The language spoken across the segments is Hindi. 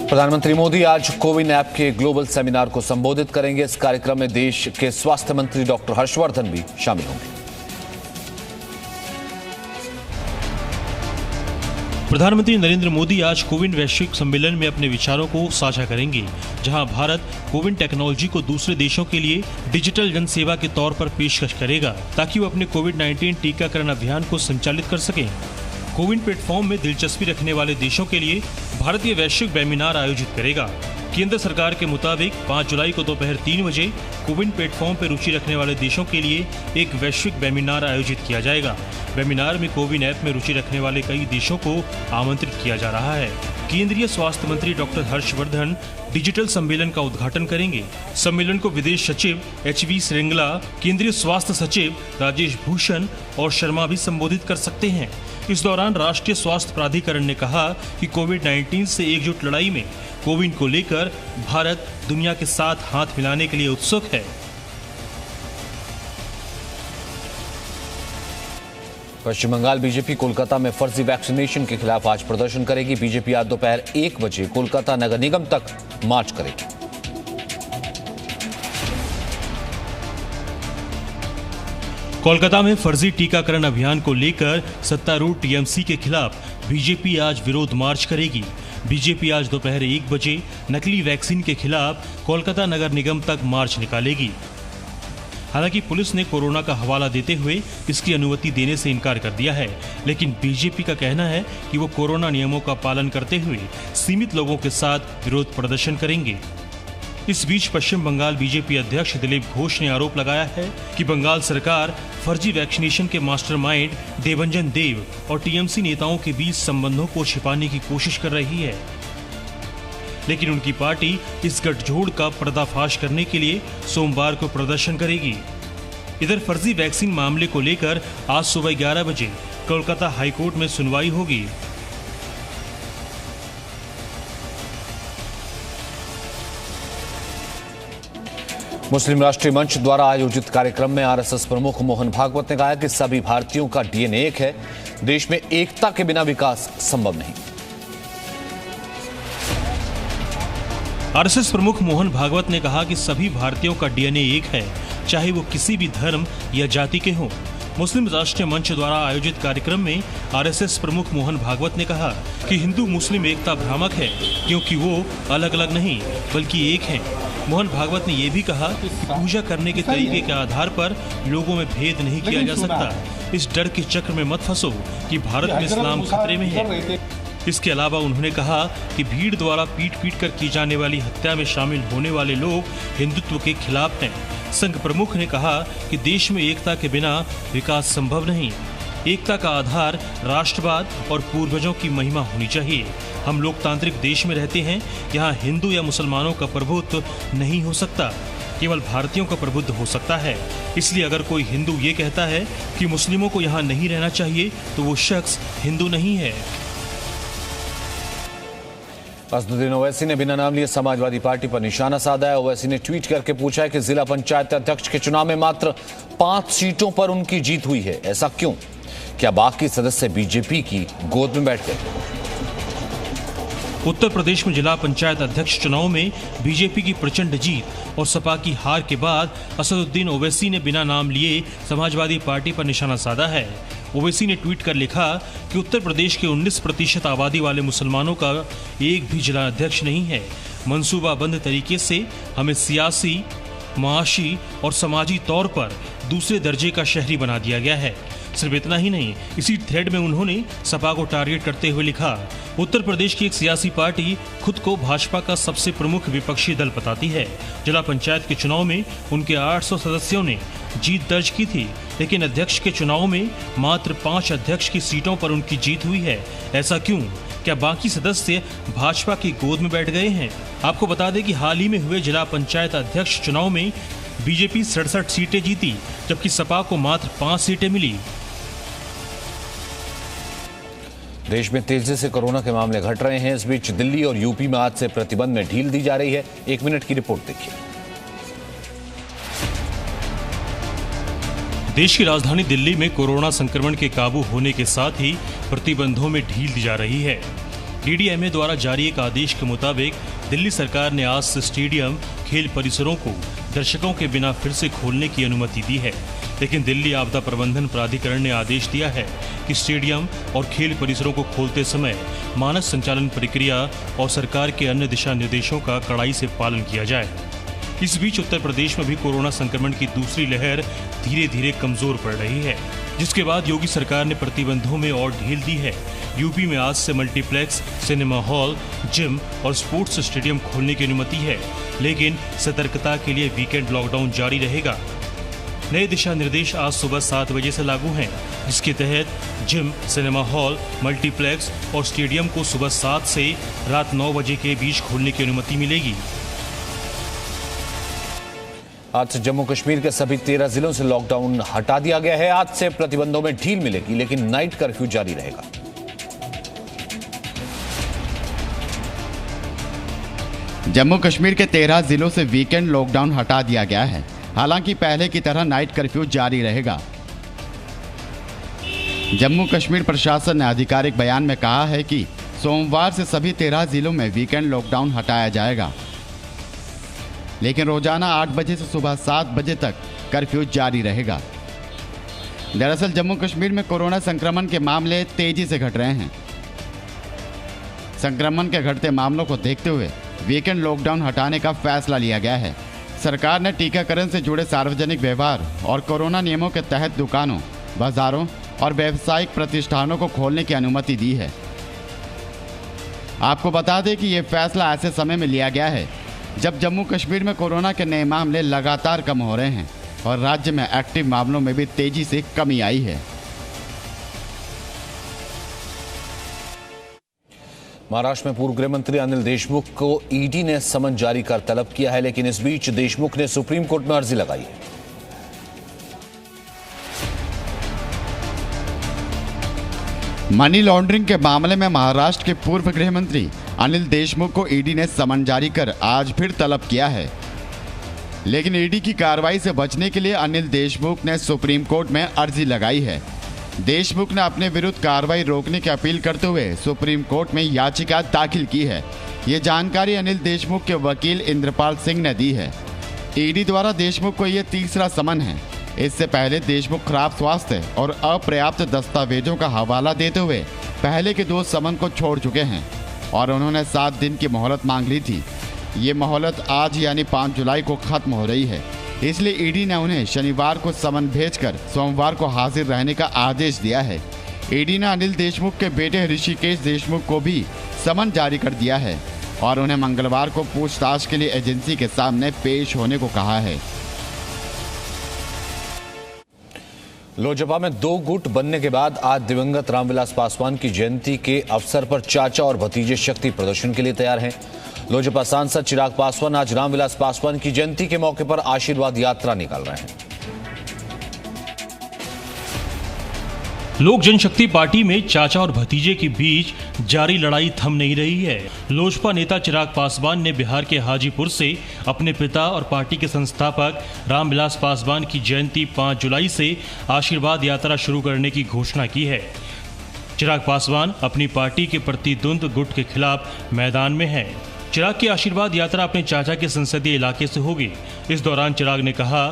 प्रधानमंत्री मोदी आज कोविन ऐप के ग्लोबल सेमिनार को संबोधित करेंगे। इस कार्यक्रम में देश के स्वास्थ्य मंत्री डॉक्टर हर्षवर्धन भी शामिल होंगे। प्रधानमंत्री नरेंद्र मोदी आज कोविन वैश्विक सम्मेलन में अपने विचारों को साझा करेंगे, जहां भारत कोविन टेक्नोलॉजी को दूसरे देशों के लिए डिजिटल जनसेवा के तौर पर पेशकश करेगा, ताकि वो अपने कोविड-19 टीकाकरण अभियान को संचालित कर सकें। कोविन प्लेटफॉर्म में दिलचस्पी रखने वाले देशों के लिए भारत ये वैश्विक वेबिनार आयोजित करेगा। केंद्र सरकार के मुताबिक 5 जुलाई को दोपहर 3 बजे कोविन प्लेटफॉर्म पर रुचि रखने वाले देशों के लिए एक वैश्विक वेबिनार आयोजित किया जाएगा। वेबिनार में कोविन ऐप में रुचि रखने वाले कई देशों को आमंत्रित किया जा रहा है। केंद्रीय स्वास्थ्य मंत्री डॉक्टर हर्षवर्धन डिजिटल सम्मेलन का उद्घाटन करेंगे। सम्मेलन को विदेश सचिव HV श्रृंगला, केंद्रीय स्वास्थ्य सचिव राजेश भूषण और शर्मा भी संबोधित कर सकते हैं। इस दौरान राष्ट्रीय स्वास्थ्य प्राधिकरण ने कहा कि कोविड-19 से एकजुट लड़ाई में कोविन को लेकर भारत दुनिया के साथ हाथ मिलाने के लिए उत्सुक है। पश्चिम बंगाल बीजेपी कोलकाता में फर्जी वैक्सीनेशन के खिलाफ आज प्रदर्शन करेगी। बीजेपी आज दोपहर 1 बजे कोलकाता नगर निगम तक मार्च करेगी। कोलकाता में फर्जी टीकाकरण अभियान को लेकर सत्तारूढ़ TMC के खिलाफ बीजेपी आज विरोध मार्च करेगी। बीजेपी आज दोपहर 1 बजे नकली वैक्सीन के खिलाफ कोलकाता नगर निगम तक मार्च निकालेगी। हालांकि पुलिस ने कोरोना का हवाला देते हुए इसकी अनुमति देने से इनकार कर दिया है, लेकिन बीजेपी का कहना है कि वो कोरोना नियमों का पालन करते हुए सीमित लोगों के साथ विरोध प्रदर्शन करेंगे। इस बीच पश्चिम बंगाल बीजेपी अध्यक्ष दिलीप घोष ने आरोप लगाया है कि बंगाल सरकार फर्जी वैक्सीनेशन के मास्टरमाइंड देवंजन देव और TMC नेताओं के बीच संबंधों को छिपाने की कोशिश कर रही है, लेकिन उनकी पार्टी इस गठजोड़ का पर्दाफाश करने के लिए सोमवार को प्रदर्शन करेगी। इधर फर्जी वैक्सीन मामले को लेकर आज सुबह 11 बजे कोलकाता हाईकोर्ट में सुनवाई होगी। मुस्लिम राष्ट्रीय मंच द्वारा आयोजित कार्यक्रम में RSS प्रमुख मोहन भागवत ने कहा कि सभी भारतीयों का DNA एक है। देश में एकता के बिना विकास संभव नहीं। RSS प्रमुख मोहन भागवत ने कहा कि सभी भारतीयों का DNA एक है, चाहे वो किसी भी धर्म या जाति के हों। मुस्लिम राष्ट्रीय मंच द्वारा आयोजित कार्यक्रम में RSS प्रमुख मोहन भागवत ने कहा कि हिंदू मुस्लिम एकता भ्रामक है, क्योंकि वो अलग अलग नहीं बल्कि एक हैं। मोहन भागवत ने यह भी कहा कि पूजा करने के तरीके के आधार पर लोगों में भेद नहीं किया जा सकता। इस डर के चक्र में मत फंसो कि भारत में इस्लाम खतरे में है। इसके अलावा उन्होंने कहा कि भीड़ द्वारा पीट कर की जाने वाली हत्या में शामिल होने वाले लोग हिंदुत्व के खिलाफ हैं। संघ प्रमुख ने कहा कि देश में एकता के बिना विकास संभव नहीं। एकता का आधार राष्ट्रवाद और पूर्वजों की महिमा होनी चाहिए। हम लोकतांत्रिक देश में रहते हैं, यहाँ हिंदू या मुसलमानों का प्रभुत्व नहीं हो सकता, केवल भारतीयों का प्रभुत्व हो सकता है। इसलिए अगर कोई हिंदू ये कहता है कि मुस्लिमों को यहाँ नहीं रहना चाहिए, तो वो शख्स हिंदू नहीं है। असदुद्दीन ओवैसी ने बिना नाम लिए समाजवादी पार्टी पर निशाना साधा है। ओवैसी ने ट्वीट करके पूछा है कि जिला पंचायत अध्यक्ष के चुनाव में मात्र 5 सीटों पर उनकी जीत हुई है, ऐसा क्यों? क्या बाकी सदस्य बीजेपी की गोद में बैठ गए? उत्तर प्रदेश में जिला पंचायत अध्यक्ष चुनाव में बीजेपी की प्रचंड जीत और सपा की हार के बाद असदुद्दीन ओवैसी ने बिना नाम लिए समाजवादी पार्टी पर निशाना साधा है। ओवैसी ने ट्वीट कर लिखा कि उत्तर प्रदेश के 19% आबादी वाले मुसलमानों का एक भी जिला अध्यक्ष नहीं है। मंसूबाबंद तरीके से हमें सियासी, माशी और समाजी तौर पर दूसरे दर्जे का शहरी बना दिया गया है। सिर्फ इतना ही नहीं, इसी थ्रेड में उन्होंने सपा को टारगेट करते हुए लिखा, उत्तर प्रदेश की एक सियासी पार्टी खुद को भाजपा का सबसे प्रमुख विपक्षी दल बताती है। जिला पंचायत के चुनाव में उनके 800 सदस्यों ने जीत दर्ज की थी, लेकिन अध्यक्ष के चुनाव में मात्र 5 अध्यक्ष की सीटों पर उनकी जीत हुई है। ऐसा क्यों? क्या बाकी सदस्य भाजपा की गोद में बैठ गए हैं? आपको बता दें कि हाल ही में हुए जिला पंचायत अध्यक्ष चुनाव में बीजेपी 67 सीटें जीती, जबकि सपा को मात्र 5 सीटें मिली। देश में तेजी से कोरोना के मामले घट रहे हैं। इस बीच दिल्ली और यूपी में आज से प्रतिबंध में ढील दी जा रही है। 1 मिनट की रिपोर्ट देखिए। देश की राजधानी दिल्ली में कोरोना संक्रमण के काबू होने के साथ ही प्रतिबंधों में ढील दी जा रही है। डीडीएमए द्वारा जारी एक आदेश के मुताबिक दिल्ली सरकार ने आज से स्टेडियम, खेल परिसरों को दर्शकों के बिना फिर से खोलने की अनुमति दी है। लेकिन दिल्ली आपदा प्रबंधन प्राधिकरण ने आदेश दिया है कि स्टेडियम और खेल परिसरों को खोलते समय मानक संचालन प्रक्रिया और सरकार के अन्य दिशा निर्देशों का कड़ाई से पालन किया जाए। इस बीच उत्तर प्रदेश में भी कोरोना संक्रमण की दूसरी लहर धीरे धीरे कमजोर पड़ रही है, जिसके बाद योगी सरकार ने प्रतिबंधों में और ढील दी है। यूपी में आज से मल्टीप्लेक्स, सिनेमा हॉल, जिम और स्पोर्ट्स स्टेडियम खोलने की अनुमति है, लेकिन सतर्कता के लिए वीकेंड लॉकडाउन जारी रहेगा। नए दिशा निर्देश आज सुबह 7 बजे से लागू हैं, जिसके तहत जिम, सिनेमा हॉल, मल्टीप्लेक्स और स्टेडियम को सुबह 7 से रात 9 बजे के बीच खोलने की अनुमति मिलेगी। आज से जम्मू कश्मीर के सभी 13 जिलों से लॉकडाउन हटा दिया गया है। आज से प्रतिबंधों में ढील मिलेगी, लेकिन नाइट कर्फ्यू जारी रहेगा। जम्मू कश्मीर के 13 जिलों से वीकेंड लॉकडाउन हटा दिया गया है। हालांकि पहले की तरह नाइट कर्फ्यू जारी रहेगा। जम्मू कश्मीर प्रशासन ने आधिकारिक बयान में कहा है कि सोमवार से सभी 13 जिलों में वीकेंड लॉकडाउन हटाया जाएगा, लेकिन रोजाना 8 बजे से सुबह 7 बजे तक कर्फ्यू जारी रहेगा। दरअसल जम्मू कश्मीर में कोरोना संक्रमण के मामले तेजी से घट रहे हैं। संक्रमण के घटते मामलों को देखते हुए वीकेंड लॉकडाउन हटाने का फैसला लिया गया है। सरकार ने टीकाकरण से जुड़े सार्वजनिक व्यवहार और कोरोना नियमों के तहत दुकानों, बाजारों और व्यावसायिक प्रतिष्ठानों को खोलने की अनुमति दी है। आपको बता दें कि ये फैसला ऐसे समय में लिया गया है जब जम्मू कश्मीर में कोरोना के नए मामले लगातार कम हो रहे हैं और राज्य में एक्टिव मामलों में भी तेजी से कमी आई है। महाराष्ट्र में पूर्व गृह मंत्री अनिल देशमुख को ईडी ने समन जारी कर तलब किया है, लेकिन इस बीच देशमुख ने सुप्रीम कोर्ट में अर्जी लगाई है। मनी लॉन्ड्रिंग के मामले में महाराष्ट्र के पूर्व गृह मंत्री अनिल देशमुख को ईडी ने समन जारी कर आज फिर तलब किया है, लेकिन ईडी की कार्रवाई से बचने के लिए अनिल देशमुख ने सुप्रीम कोर्ट में अर्जी लगाई है। देशमुख ने अपने विरुद्ध कार्रवाई रोकने की अपील करते हुए सुप्रीम कोर्ट में याचिका दाखिल की है। ये जानकारी अनिल देशमुख के वकील इंद्रपाल सिंह ने दी है। ईडी द्वारा देशमुख को यह तीसरा समन है। इससे पहले देशमुख खराब स्वास्थ्य और अपर्याप्त दस्तावेजों का हवाला देते हुए पहले के 2 समन को छोड़ चुके हैं और उन्होंने 7 दिन की मोहलत मांग ली थी। ये मोहलत आज यानी 5 जुलाई को खत्म हो रही है, इसलिए ईडी ने उन्हें शनिवार को समन भेजकर सोमवार को हाजिर रहने का आदेश दिया है। ईडी ने अनिल देशमुख के बेटे ऋषिकेश देशमुख को भी समन जारी कर दिया है और उन्हें मंगलवार को पूछताछ के लिए एजेंसी के सामने पेश होने को कहा है। लोजपा में 2 गुट बनने के बाद आज दिवंगत रामविलास पासवान की जयंती के अवसर पर चाचा और भतीजे शक्ति प्रदर्शन के लिए तैयार हैं। लोजपा सांसद चिराग पासवान आज रामविलास पासवान की जयंती के मौके पर आशीर्वाद यात्रा निकाल रहे हैं। लोक जनशक्ति पार्टी में चाचा और भतीजे के बीच जारी लड़ाई थम नहीं रही है। लोजपा नेता चिराग पासवान ने बिहार के हाजीपुर से अपने पिता और पार्टी के संस्थापक रामविलास पासवान की जयंती 5 जुलाई से आशीर्वाद यात्रा शुरू करने की घोषणा की है। चिराग पासवान अपनी पार्टी के प्रतिद्वंद गुट के खिलाफ मैदान में हैं। चिराग की आशीर्वाद यात्रा अपने चाचा के संसदीय इलाके से होगी। इस दौरान चिराग ने कहा,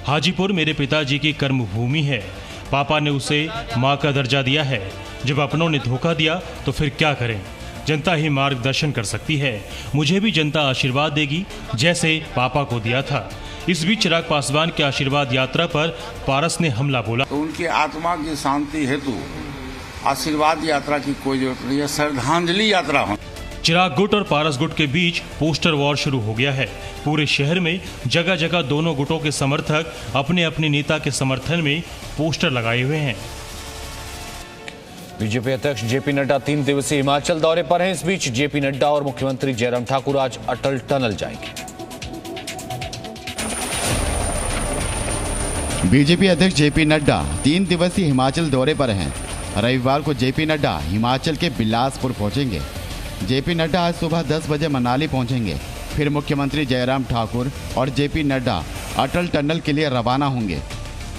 हाजीपुर मेरे पिताजी की कर्मभूमि है। पापा ने उसे माँ का दर्जा दिया है। जब अपनों ने धोखा दिया तो फिर क्या करें? जनता ही मार्गदर्शन कर सकती है। मुझे भी जनता आशीर्वाद देगी जैसे पापा को दिया था। इस बीच चिराग पासवान के आशीर्वाद यात्रा पर पारस ने हमला बोला। तो उनकी आत्मा की शांति हेतु आशीर्वाद यात्रा की कोई जरूरत नहीं है, श्रद्धांजलि यात्रा हो। चिराग गुट और पारस गुट के बीच पोस्टर वॉर शुरू हो गया है। पूरे शहर में जगह जगह दोनों गुटों के समर्थक अपने अपने नेता के समर्थन में पोस्टर लगाए हुए हैं। बीजेपी अध्यक्ष जेपी नड्डा 3 दिवसीय हिमाचल दौरे पर हैं। इस बीच जेपी नड्डा और मुख्यमंत्री जयराम ठाकुर आज अटल टनल जाएंगे। बीजेपी अध्यक्ष जेपी नड्डा 3 दिवसीय हिमाचल दौरे पर हैं। रविवार को जेपी नड्डा हिमाचल के बिलासपुर पहुंचेंगे। जेपी नड्डा आज सुबह 10 बजे मनाली पहुंचेंगे। फिर मुख्यमंत्री जयराम ठाकुर और जेपी नड्डा अटल टनल के लिए रवाना होंगे।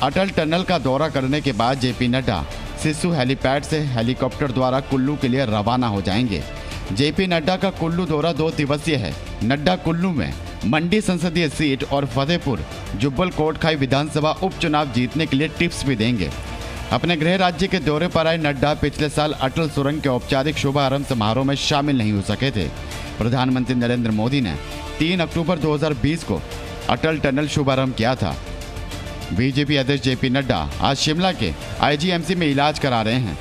अटल टनल का दौरा करने के बाद जेपी नड्डा सिसु हेलीपैड से हेलीकॉप्टर द्वारा कुल्लू के लिए रवाना हो जाएंगे। जेपी नड्डा का कुल्लू दौरा 2 दिवसीय है। नड्डा कुल्लू में मंडी संसदीय सीट और फतेहपुर जुब्बल कोटखाई विधानसभा उपचुनाव जीतने के लिए टिप्स भी देंगे। अपने गृह राज्य के दौरे पर आए नड्डा पिछले साल अटल सुरंग के औपचारिक शुभारंभ समारोह में शामिल नहीं हो सके थे। प्रधानमंत्री नरेंद्र मोदी ने 3 अक्टूबर 2020 को अटल टनल शुभारंभ किया था। बीजेपी अध्यक्ष जेपी नड्डा आज शिमला के आईजीएमसी में इलाज करा रहे हैं।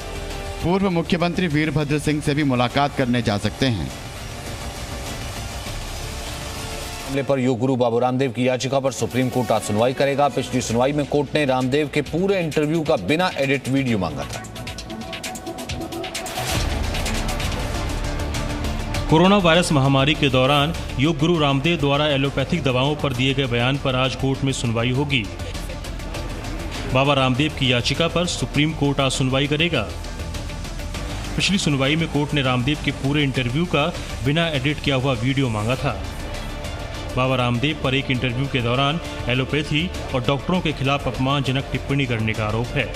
पूर्व मुख्यमंत्री वीरभद्र सिंह से भी मुलाकात करने जा सकते हैं। मामले पर योग गुरु बाबू रामदेव की याचिका पर सुप्रीम कोर्ट आज सुनवाई करेगा। पिछली सुनवाई में कोर्ट ने रामदेव के पूरे इंटरव्यू का बिना एडिट वीडियो मांगा था। कोरोना वायरस महामारी के दौरान योग गुरु रामदेव द्वारा एलोपैथिक दवाओं पर दिए गए बयान पर आज कोर्ट में सुनवाई होगी। बाबा रामदेव की याचिका पर सुप्रीम कोर्ट आज सुनवाई करेगा। पिछली सुनवाई में कोर्ट ने रामदेव के पूरे इंटरव्यू का बिना एडिट किया हुआ वीडियो मांगा था। बाबा रामदेव पर एक इंटरव्यू के दौरान एलोपैथी और डॉक्टरों के खिलाफ अपमानजनक टिप्पणी करने का आरोप है।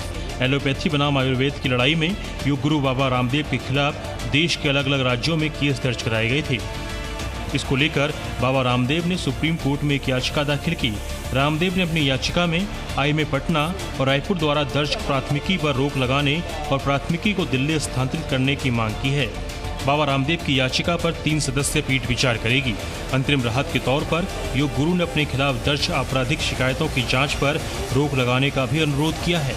एलोपैथी बनाम आयुर्वेद की लड़ाई में योग गुरु बाबा रामदेव के खिलाफ देश के अलग अलग राज्यों में केस दर्ज कराए गए थे। इसको लेकर बाबा रामदेव ने सुप्रीम कोर्ट में एक याचिका दाखिल की। रामदेव ने अपनी याचिका में आईएमए पटना और रायपुर द्वारा दर्ज प्राथमिकी पर रोक लगाने और प्राथमिकी को दिल्ली स्थानांतरित करने की मांग की है। बाबा रामदेव की याचिका पर 3 सदस्यीय पीठ विचार करेगी। अंतरिम राहत के तौर पर योग गुरु ने अपने खिलाफ दर्ज आपराधिक शिकायतों की जांच पर रोक लगाने का भी अनुरोध किया है।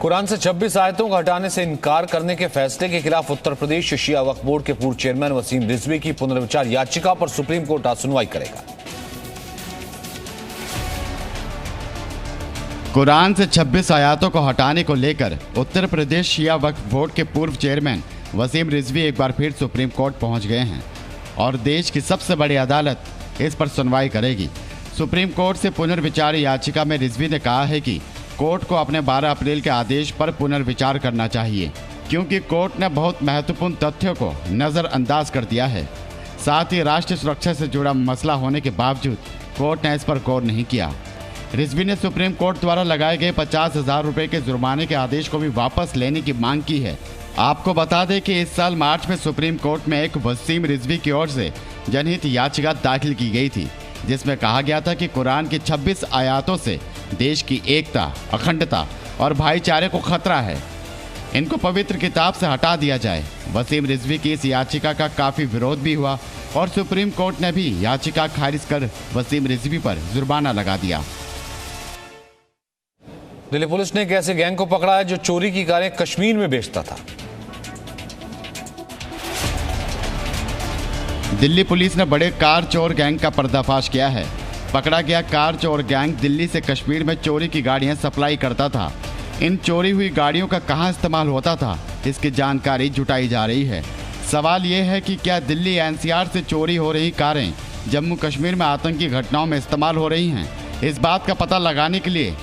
कुरान से 26 आयतों को हटाने से इनकार करने के फैसले के खिलाफ उत्तर प्रदेश शिया वक्फ बोर्ड के पूर्व चेयरमैन वसीम रिजवी की पुनर्विचार याचिका पर सुप्रीम कोर्ट आज सुनवाई करेगा। कुरान से 26 आयतों को हटाने को लेकर उत्तर प्रदेश शिया वक्फ बोर्ड के पूर्व चेयरमैन वसीम रिजवी एक बार फिर सुप्रीम कोर्ट पहुंच गए हैं और देश की सबसे बड़ी अदालत इस पर सुनवाई करेगी। सुप्रीम कोर्ट से पुनर्विचार याचिका में रिजवी ने कहा है कि कोर्ट को अपने 12 अप्रैल के आदेश पर पुनर्विचार करना चाहिए, क्योंकि कोर्ट ने बहुत महत्वपूर्ण तथ्यों को नजरअंदाज कर दिया है। साथ ही राष्ट्रीय सुरक्षा से जुड़ा मसला होने के बावजूद कोर्ट ने इस पर गौर नहीं किया। रिजवी ने सुप्रीम कोर्ट द्वारा लगाए गए 50,000 रुपए के जुर्माने के आदेश को भी वापस लेने की मांग की है। आपको बता दें कि इस साल मार्च में सुप्रीम कोर्ट में एक वसीम रिजवी की ओर से जनहित याचिका दाखिल की गई थी, जिसमें कहा गया था कि कुरान की 26 आयतों से देश की एकता, अखंडता और भाईचारे को खतरा है। इनको पवित्र किताब से हटा दिया जाए। वसीम रिजवी की इस याचिका का काफी विरोध भी हुआ और सुप्रीम कोर्ट ने भी याचिका खारिज कर वसीम रिजवी पर जुर्माना लगा दिया। दिल्ली पुलिस ने एक ऐसे गैंग को पकड़ा है जो चोरी की कारें कश्मीर में बेचता था। दिल्ली पुलिस ने बड़े कार चोर गैंग का पर्दाफाश किया है। पकड़ा गया कार चोर गैंग दिल्ली से कश्मीर में चोरी की गाड़ियां सप्लाई करता था। इन चोरी हुई गाड़ियों का कहां इस्तेमाल होता था, इसकी जानकारी जुटाई जा रही है। सवाल यह है कि क्या दिल्ली एनसीआर से चोरी हो रही कारें जम्मू कश्मीर में आतंकी घटनाओं में इस्तेमाल हो रही हैं? इस बात का पता लगाने के लिए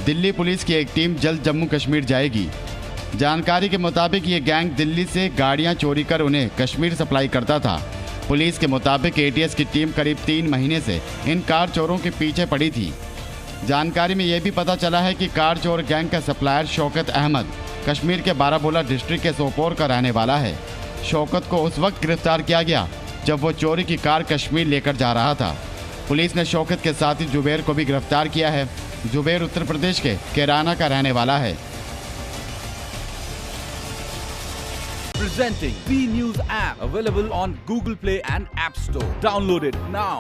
दिल्ली पुलिस की एक टीम जल्द जम्मू कश्मीर जाएगी। जानकारी के मुताबिक ये गैंग दिल्ली से गाड़ियां चोरी कर उन्हें कश्मीर सप्लाई करता था। पुलिस के मुताबिक एटीएस की टीम करीब 3 महीने से इन कार चोरों के पीछे पड़ी थी। जानकारी में यह भी पता चला है कि कार चोर गैंग का सप्लायर शौकत अहमद कश्मीर के बारामूला डिस्ट्रिक्ट के सोपोर का रहने वाला है। शौकत को उस वक्त गिरफ्तार किया गया जब वो चोरी की कार कश्मीर लेकर जा रहा था। पुलिस ने शौकत के साथी जुबैर को भी गिरफ्तार किया है। जुबैर उत्तर प्रदेश के कैराना का रहने वाला है। Presenting B News app available on Google Play and App Store. Download it now.